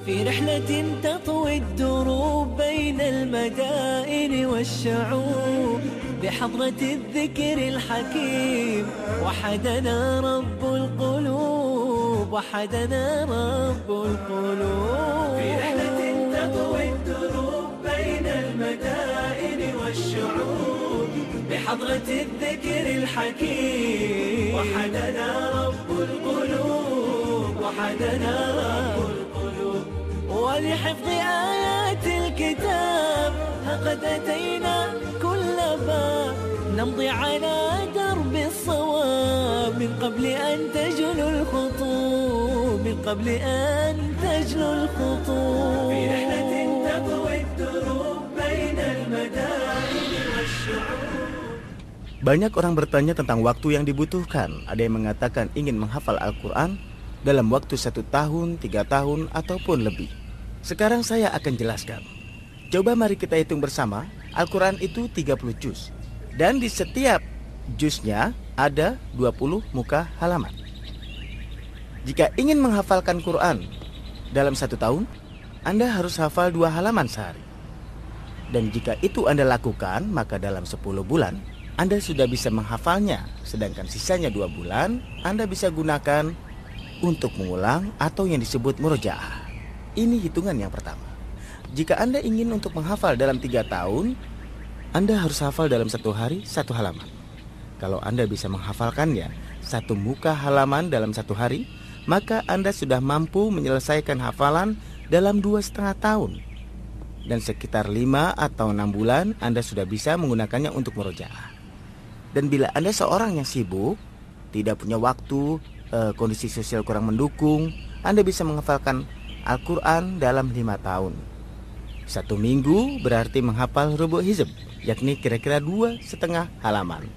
في رحلة تطوي الدروب بين المدائن والشعوب بحضرة الذكر الحكيم وحدنا رب القلوب وحدنا رب القلوب في رحلة تطوي الدروب بين المدائن والشعوب بحضرة الذكر الحكيم وحدنا رب القلوب وحدنا رب القلوب ولحفظ آيات الكتاب لقد أتينا كل باب نمضي على درب الصواب من قبل أن تجلو الخطوب من قبل أن تجلو الخطوب في رحلة تطوي الدروب بين المدائن والشعوب. Banyak orang bertanya tentang waktu yang dibutuhkan. Ada yang mengatakan ingin menghafal Al-Quran dalam waktu 1 tahun, 3 tahun, ataupun lebih. Sekarang saya akan jelaskan. Coba mari kita hitung bersama. Al-Quran itu 30 juz. Dan di setiap juznya ada 20 muka halaman. Jika ingin menghafalkan Quran dalam 1 tahun, Anda harus hafal 2 halaman sehari. Dan jika itu Anda lakukan, maka dalam 10 bulan Anda sudah bisa menghafalnya. Sedangkan sisanya 2 bulan Anda bisa gunakan untuk mengulang atau yang disebut murojaah. Ini hitungan yang pertama. Jika Anda ingin untuk menghafal dalam 3 tahun, Anda harus hafal dalam 1 hari 1 halaman. Kalau Anda bisa menghafalkannya 1 muka halaman dalam 1 hari, maka Anda sudah mampu menyelesaikan hafalan dalam 2,5 tahun. Dan sekitar 5 atau 6 bulan Anda sudah bisa menggunakannya untuk murojaah. Dan bila Anda seorang yang sibuk, tidak punya waktu, kondisi sosial kurang mendukung, Anda bisa menghafalkan Al-Quran dalam 5 tahun. 1 minggu berarti menghafal rubu hizb, yakni kira-kira 2,5 halaman.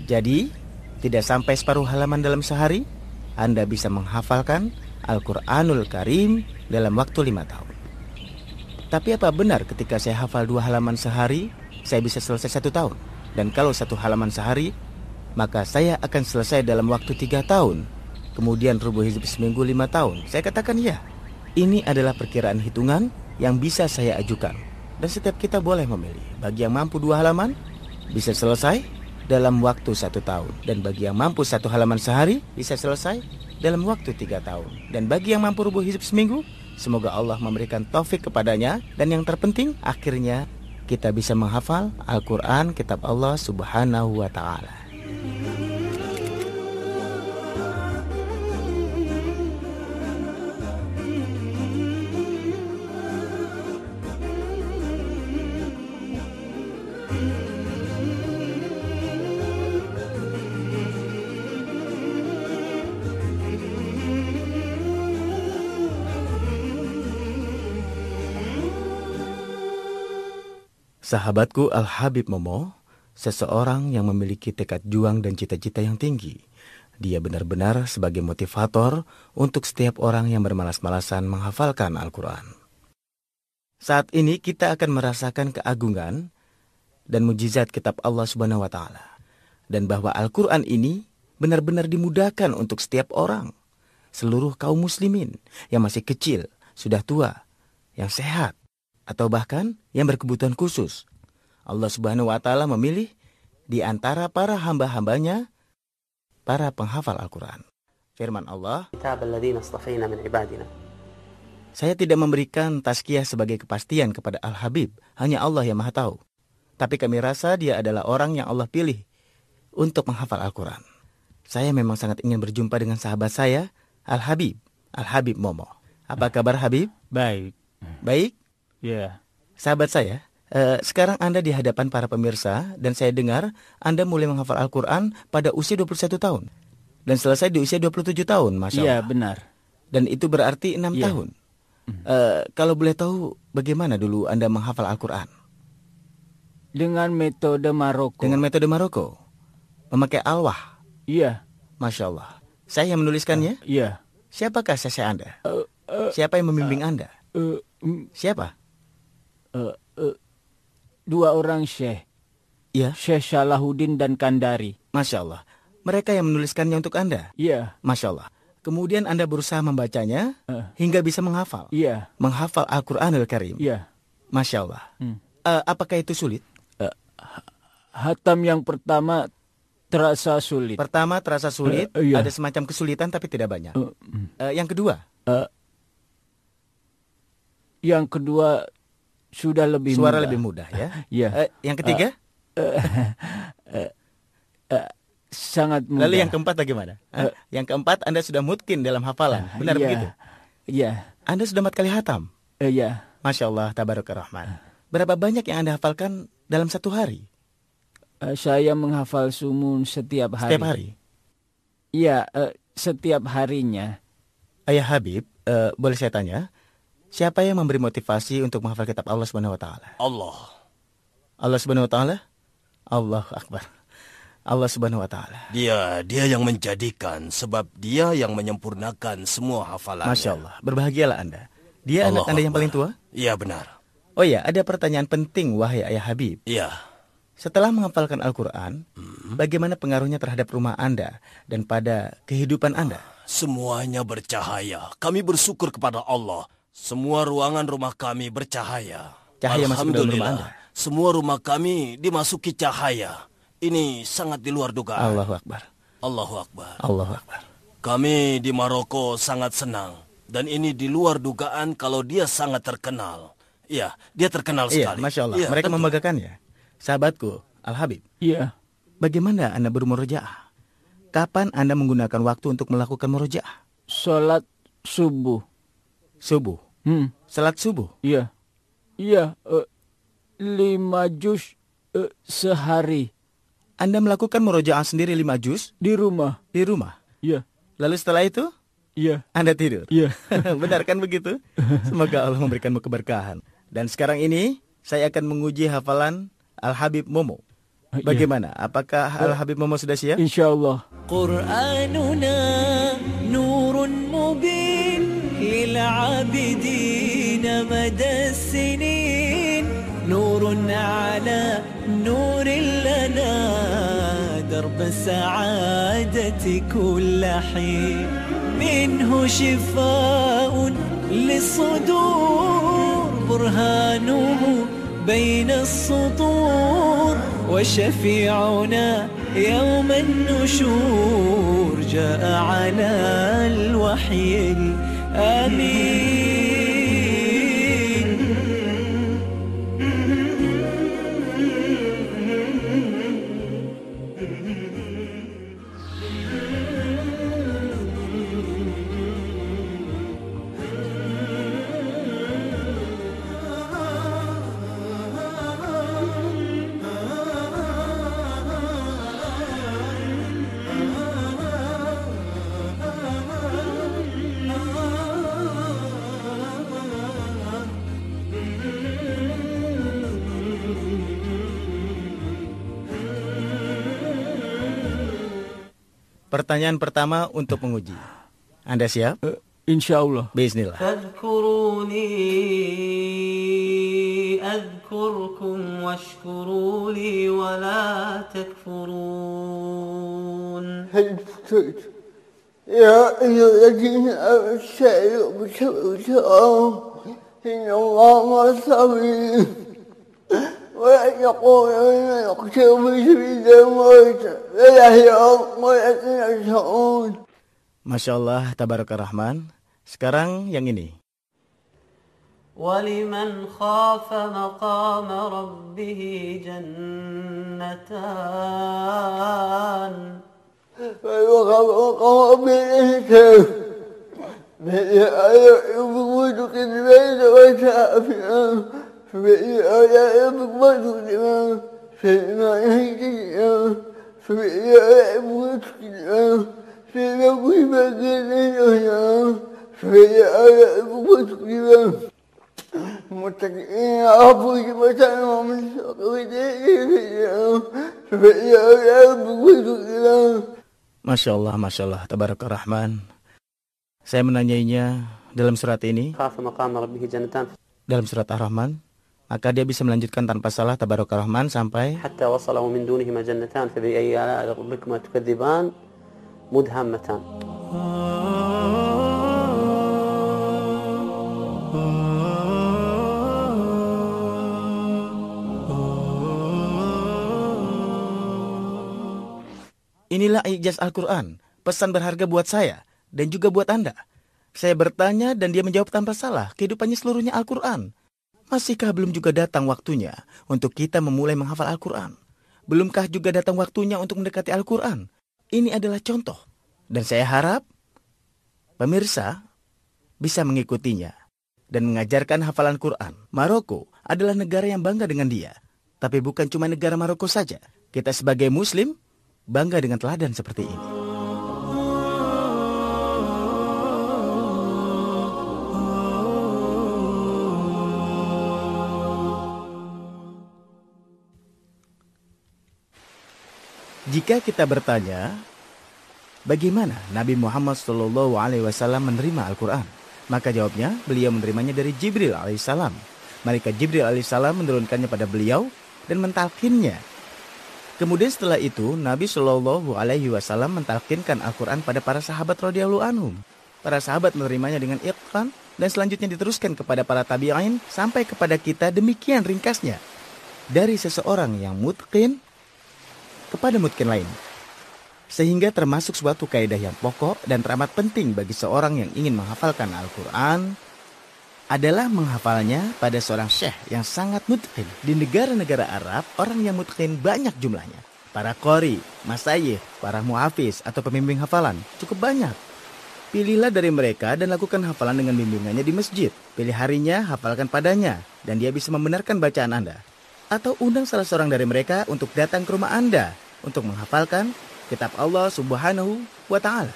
Jadi, tidak sampai separuh halaman dalam sehari, Anda bisa menghafalkan Al-Quranul Karim dalam waktu 5 tahun. Tapi apa benar ketika saya hafal 2 halaman sehari, saya bisa selesai 1 tahun? Dan kalau 1 halaman sehari, maka saya akan selesai dalam waktu 3 tahun. Kemudian rubuh hizb seminggu 5 tahun. Saya katakan ya. Ini adalah perkiraan hitungan yang bisa saya ajukan. Dan setiap kita boleh memilih. Bagi yang mampu 2 halaman, bisa selesai dalam waktu 1 tahun. Dan bagi yang mampu 1 halaman sehari, bisa selesai dalam waktu 3 tahun. Dan bagi yang mampu rubuh hizb seminggu, semoga Allah memberikan taufik kepadanya. Dan yang terpenting, akhirnya kita bisa menghafal Al-Quran, kitab Allah Subhanahu wa ta'ala. Sahabatku Al-Habib Momo, seseorang yang memiliki tekad juang dan cita-cita yang tinggi. Dia benar-benar sebagai motivator untuk setiap orang yang bermalas-malasan menghafalkan Al-Quran. Saat ini kita akan merasakan keagungan dan mujizat kitab Allah Subhanahu wa ta'ala. Dan bahwa Al-Quran ini benar-benar dimudahkan untuk setiap orang. Seluruh kaum muslimin yang masih kecil, sudah tua, yang sehat, atau bahkan yang berkebutuhan khusus. Allah Subhanahu wa ta'ala memilih di antara para hamba-hambanya para penghafal Al-Quran. Firman Allah, saya tidak memberikan tazkiyah sebagai kepastian kepada Al-Habib, hanya Allah yang maha tahu. Tapi kami rasa dia adalah orang yang Allah pilih untuk menghafal Al-Quran. Saya memang sangat ingin berjumpa dengan sahabat saya, Al-Habib Momo. Apa kabar Habib? Baik. Baik? Ya. Sahabat saya, sekarang Anda di hadapan para pemirsa dan saya dengar Anda mulai menghafal Al-Quran pada usia 21 tahun. Dan selesai di usia 27 tahun, Masya Allah. Iya, benar. Dan itu berarti 6 Ya. tahun. Kalau boleh tahu, bagaimana dulu Anda menghafal Al-Quran? Dengan metode Maroko. Dengan metode Maroko? Memakai alwah? Iya. Masya Allah. Saya yang menuliskannya? Iya. Siapakah sese Anda? Siapa yang membimbing Anda? Siapa? 2 orang syekh. Iya. Syekh Salahuddin dan Kandari. Masya Allah. Mereka yang menuliskannya untuk Anda? Iya. Masya Allah. Kemudian Anda berusaha membacanya hingga bisa menghafal. Iya. Menghafal Al-Quranul Karim. Iya. Masya Allah. Apakah itu sulit? Hatam yang pertama terasa sulit. Pertama terasa sulit, iya. ada semacam kesulitan tapi tidak banyak. Yang kedua? Yang kedua sudah lebih Suara mudah. lebih mudah ya. Iya. Yang ketiga? Sangat mudah. Lalu yang keempat bagaimana? Yang keempat Anda sudah mutkin dalam hafalan. Benar iya. begitu? Iya. Anda sudah 4 kali hatam. Iya. Masya Allah, tabarakar rahman. Berapa banyak yang Anda hafalkan dalam satu hari? Saya menghafal sumun setiap hari. Setiap hari? Iya, setiap harinya. Ayah Habib, boleh saya tanya, siapa yang memberi motivasi untuk menghafal kitab Allah Subhanahu wa taala? Allah. Allah Subhanahu wa taala? Allahu Akbar. Allah Subhanahu wa taala. Dia yang menjadikan, sebab dia yang menyempurnakan semua hafalannya. Masya Allah, berbahagialah Anda. Dia Allah anak Anda yang paling tua? Iya benar. Oh ya, ada pertanyaan penting wahai Ayah Habib. Iya. Setelah menghafalkan Al-Quran, bagaimana pengaruhnya terhadap rumah Anda dan pada kehidupan Anda? Semuanya bercahaya. Kami bersyukur kepada Allah. Semua ruangan rumah kami bercahaya. Cahaya masuk ke dalam rumah Anda? Semua rumah kami dimasuki cahaya. Ini sangat di luar dugaan. Allahu Akbar. Allahu Akbar. Allahu Akbar. Kami di Maroko sangat senang. Dan ini di luar dugaan kalau dia sangat terkenal. Iya, dia terkenal Iya, sekali. Masya Allah. Iya, Mereka tentu. membanggakannya. Sahabatku, Al-Habib, Iya. bagaimana Anda bermurojaah? Kapan Anda menggunakan waktu untuk melakukan murojaah? Sholat subuh. Subuh. Salat subuh. Iya. Iya. 5 juz sehari. Anda melakukan murojaah sendiri 5 juz Di rumah. di rumah. Iya. Lalu setelah itu, Iya. Anda tidur. Iya. Benar kan begitu? Semoga Allah memberikanmu keberkahan. Dan sekarang ini, saya akan menguji hafalan Al-Habib Momo. Bagaimana? Apakah Al-Habib Momo sudah siap? Insyaallah. قرآننا نور مبين للعابدين مدى السنين نور على نور لنا درب السعادة كل حين منه شفاء للصدور برهانه بين السطور وشفيعنا يوم النشور جاء على الوحي الأمين Pertanyaan pertama untuk menguji. Anda siap? Insyaallah. Bismillah. فاذكروني أذكركم واشكروا لي ولا تكفرون يا أيها الذين آمنوا استعينوا بالصبر والصلاة إن الله مع الصابرين ولا يقولون يقتل في سبيل الموت ولا يوم ولا يشعرون. Masya Allah, tabarakar rahman. Sekarang yang ini. ولمن خاف مقام ربه جنتان فيوقف مقام الإنسان فيقول كلمات وشافئا فيقول كلمات فيما يهديها فيقول كلمات فيقول كلمات فيقول كلمات متكئين على فرشة ومن Masya Allah, tabarakar rahman. Saya menanyainya dalam surat ini, خاف مقام ربه جنتان dalam surat Ar-Rahman, maka dia bisa melanjutkan tanpa salah tabarakar rahman sampai حتى وصله من دونهما جنتان فبأي آلاء ربكما تكذبان مدهامتان. Inilah ijaz Al-Quran, pesan berharga buat saya dan juga buat Anda. Saya bertanya dan dia menjawab tanpa salah, kehidupannya seluruhnya Al-Quran. Masihkah belum juga datang waktunya untuk kita memulai menghafal Al-Quran? Belumkah juga datang waktunya untuk mendekati Al-Quran? Ini adalah contoh. Dan saya harap pemirsa bisa mengikutinya dan mengajarkan hafalan Quran. Maroko adalah negara yang bangga dengan dia. Tapi bukan cuma negara Maroko saja. Kita sebagai Muslim bangga dengan teladan seperti ini. Jika kita bertanya, bagaimana Nabi Muhammad SAW menerima Al-Quran? Maka jawabnya, beliau menerimanya dari Jibril alaihissalam. Malaikat Jibril alaihissalam menurunkannya pada beliau dan mentalkinnya. Kemudian setelah itu, Nabi SAW mentalkinkan Al-Quran pada para sahabat radhiyallahu anhum. Para sahabat menerimanya dengan itqan dan selanjutnya diteruskan kepada para tabi'in sampai kepada kita. Demikian ringkasnya dari seseorang yang mutqin kepada mutqin lain. Sehingga termasuk suatu kaidah yang pokok dan teramat penting bagi seorang yang ingin menghafalkan Al-Quran adalah menghafalnya pada seorang syekh yang sangat mutqin. Di negara-negara Arab, orang yang mutqin banyak jumlahnya. Para qori, masyayikh, para muhafiz atau pembimbing hafalan cukup banyak. Pilihlah dari mereka dan lakukan hafalan dengan bimbingannya di masjid. Pilih harinya, hafalkan padanya, dan dia bisa membenarkan bacaan Anda. Atau undang salah seorang dari mereka untuk datang ke rumah Anda untuk menghafalkan kitab Allah Subhanahu wa Ta'ala.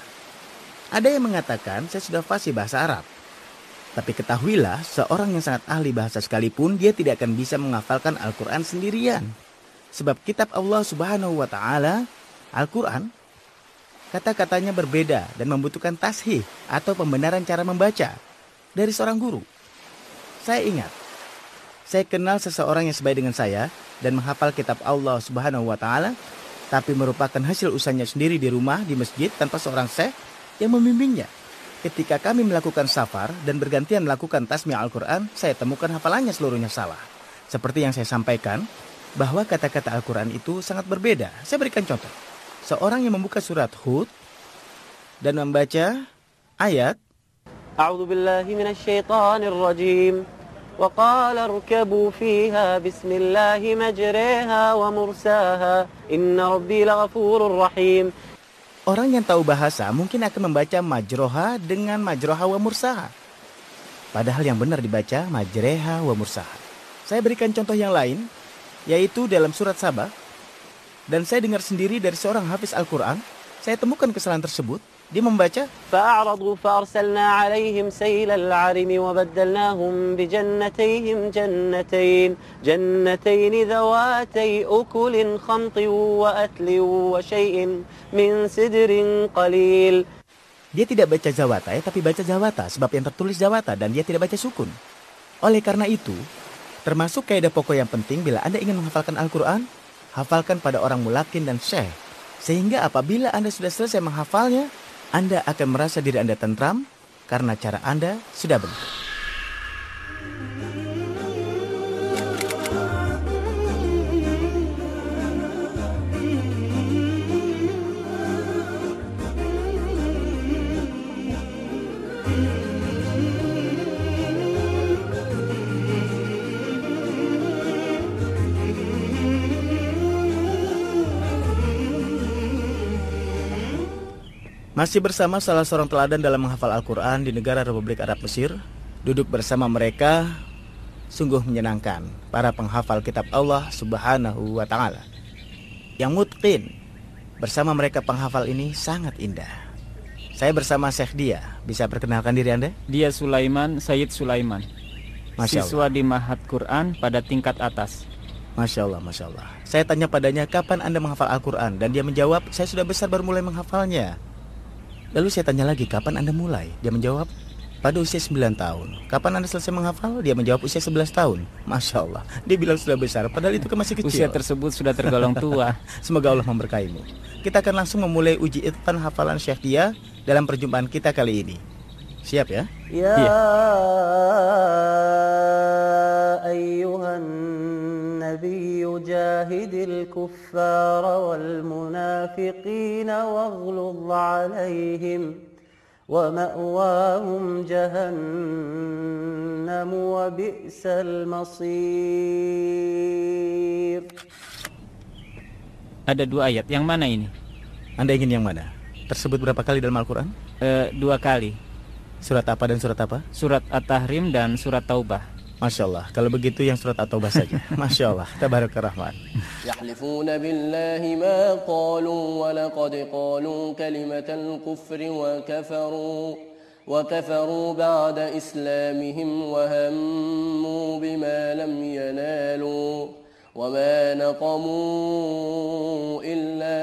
Ada yang mengatakan saya sudah fasih bahasa Arab. Tapi ketahuilah, seorang yang sangat ahli bahasa sekalipun dia tidak akan bisa menghafalkan Al-Quran sendirian. Sebab kitab Allah Subhanahu wa Ta'ala, Al-Quran, kata-katanya berbeda dan membutuhkan tashih atau pembenaran cara membaca dari seorang guru. Saya ingat, saya kenal seseorang yang sebaik dengan saya dan menghafal kitab Allah Subhanahu wa Ta'ala, tapi merupakan hasil usahanya sendiri di rumah, di masjid, tanpa seorang syekh yang membimbingnya. Ketika kami melakukan safar dan bergantian melakukan tasmiyah Al-Quran, saya temukan hafalannya seluruhnya salah. Seperti yang saya sampaikan, bahwa kata-kata Al-Quran itu sangat berbeda. Saya berikan contoh. Seorang yang membuka surat Hud dan membaca ayat A'udzu billahi minasyaitonir rajim. وقال اركبوا فيها بسم الله مجريها ومرساها إن ربي لغفور رحيم. Orang yang tahu bahasa mungkin akan membaca majroha dengan majroha wa mursaha. Padahal yang benar dibaca majreha wa mursaha. Saya berikan contoh yang lain, yaitu dalam surat Sabah. Dan saya dengar sendiri dari seorang hafiz Al-Quran, saya temukan kesalahan tersebut. Dia membaca فأعرضوا فأرسلنا عليهم سيل العرم وبدلناهم بجنتيهم جنتين ذواتي أكل خمط وأثل وشيء من سدر قليل. Dia tidak baca zawata tapi baca zawata sebab yang tertulis zawata dan dia tidak baca sukun. Oleh karena itu, termasuk kaidah pokok yang penting bila Anda ingin menghafalkan Al-Quran, hafalkan pada orang mulakin dan syekh. Sehingga apabila Anda sudah selesai menghafalnya, Anda akan merasa diri Anda tentram karena cara Anda sudah benar. Masih bersama salah seorang teladan dalam menghafal Al-Quran di negara Republik Arab Mesir. Duduk bersama mereka sungguh menyenangkan. Para penghafal kitab Allah Subhanahu wa Ta'ala yang mutqin. Bersama mereka penghafal ini sangat indah. Saya bersama Syekh Dia. Bisa perkenalkan diri Anda? Dia Sulaiman, Sayyid Sulaiman. Masya Siswa Allah. di Mahat Quran pada tingkat atas. Masya Allah, Masya Allah. Saya tanya padanya kapan Anda menghafal Al-Quran. Dan dia menjawab, saya sudah besar baru mulai menghafalnya. Lalu saya tanya lagi, kapan Anda mulai? Dia menjawab, pada usia 9 tahun. Kapan Anda selesai menghafal? Dia menjawab usia 11 tahun. Masya Allah, dia bilang sudah besar, padahal itu kan masih kecil. Usia tersebut sudah tergolong tua. Semoga Allah memberkahimu. Kita akan langsung memulai uji itqan hafalan Syekh Dia dalam perjumpaan kita kali ini. Siap ya? Ya Iya. ayyuhan nabiyyu jahidil kuffara wal munafiqin الفاسقين واغلظ عليهم ومأواهم جهنم وبئس المصير. Ada 2 ayat, yang mana ini? Anda ingin yang mana? Tersebut berapa kali dalam Al-Quran? 2 kali. Surat apa dan surat apa? Surat At-Tahrim dan surat Taubah. Masya Allah, kalau begitu yang surat At-Taubah saja. Masya Allah, Tabarakar Rahman. يحلفون بالله ما قالوا ولقد قالوا كلمة الكفر وكفروا بعد إسلامهم وهموا بما لم ينالوا وما نقموا إلا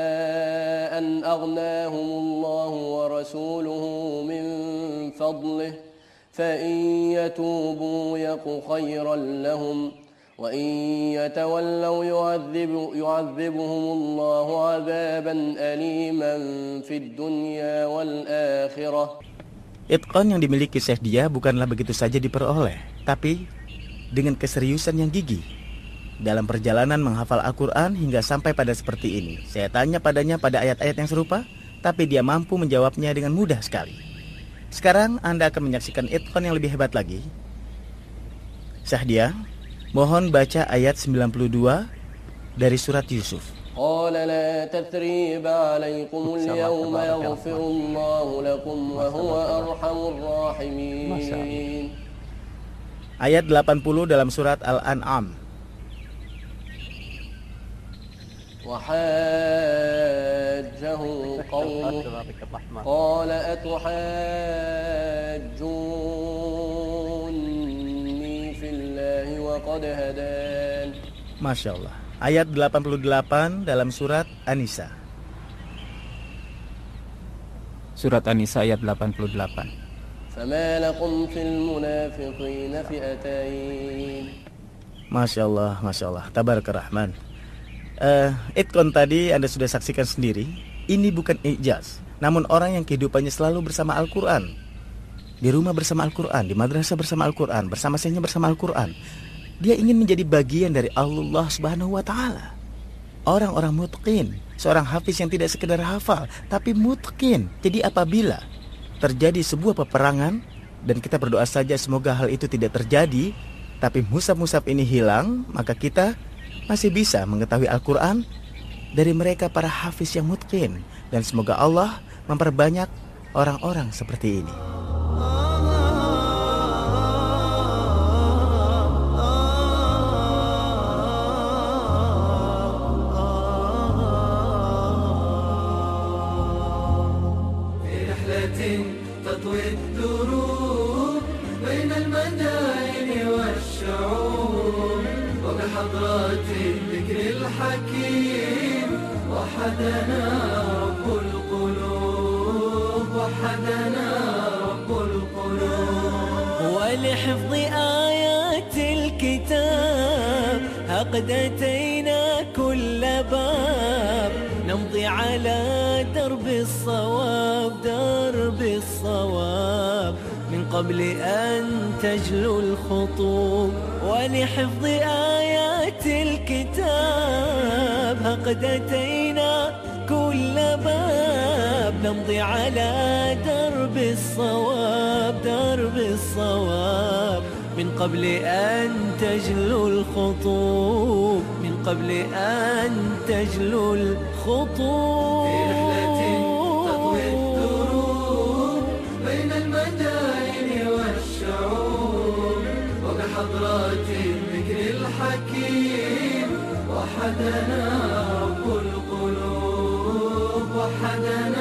أن أغناهم الله ورسوله من فضله فإن يتوبوا يك خيرا لهم وإن يتولوا يعذبهم الله عذابا أليما في الدنيا والآخرة. Itqan yang dimiliki Syekh Dia bukanlah begitu saja diperoleh, tapi dengan keseriusan yang gigih. Dalam perjalanan menghafal Al-Quran hingga sampai pada seperti ini. Saya tanya padanya pada ayat-ayat yang serupa, tapi dia mampu menjawabnya dengan mudah sekali. Sekarang Anda akan menyaksikan itqan yang lebih hebat lagi. Syekh Dia, mohon baca ayat 92 dari surat Yusuf. قال لا تثريب عليكم اليوم يغفر الله لكم وهو أرحم الراحمين. Ayat 80 dalam surat Al-An'am. وحاجه قومه قال أتحاجوني في الله وقد هدان. Masya Allah. Ayat 88 dalam surat An-Nisa. Surat An-Nisa ayat 88. فما لكم في المنافقين فئتين. Masya Allah, Masya Allah. Tabarakar Rahman. Itqan tadi Anda sudah saksikan sendiri. Ini bukan ijaz, namun orang yang kehidupannya selalu bersama Al-Quran, di rumah bersama Al-Quran, di madrasah bersama Al-Quran, bersama sehnya bersama Al-Quran. Dia ingin menjadi bagian dari Allah Subhanahu wa Ta'ala. Orang-orang mutqin, seorang hafiz yang tidak sekedar hafal, tapi mutqin. Jadi apabila terjadi sebuah peperangan, dan kita berdoa saja semoga hal itu tidak terjadi, tapi mushaf-mushaf ini hilang, maka kita masih bisa mengetahui Al-Quran dari mereka para hafiz yang mutqin. Dan semoga Allah memperbanyak orang-orang seperti ini. تطوي الدروب بين المدائن والشعوب وبحضرات الذكر الحكيم وحدنا رب القلوب وحدنا رب القلوب ولحفظ آيات الكتاب قد أتينا كل باب نمضي على درب الصواب من قبل أن تجلو الخطوب ولحفظ آيات الكتاب قد أتينا كل باب نمضي على درب الصواب من قبل أن تجلو الخطوب من قبل أن تجلو الخطوب في رحلة تطوي الدروب بين المدائن والشعوب وبحضرات الذكر الحكيم وحدنا رب القلوب وحدنا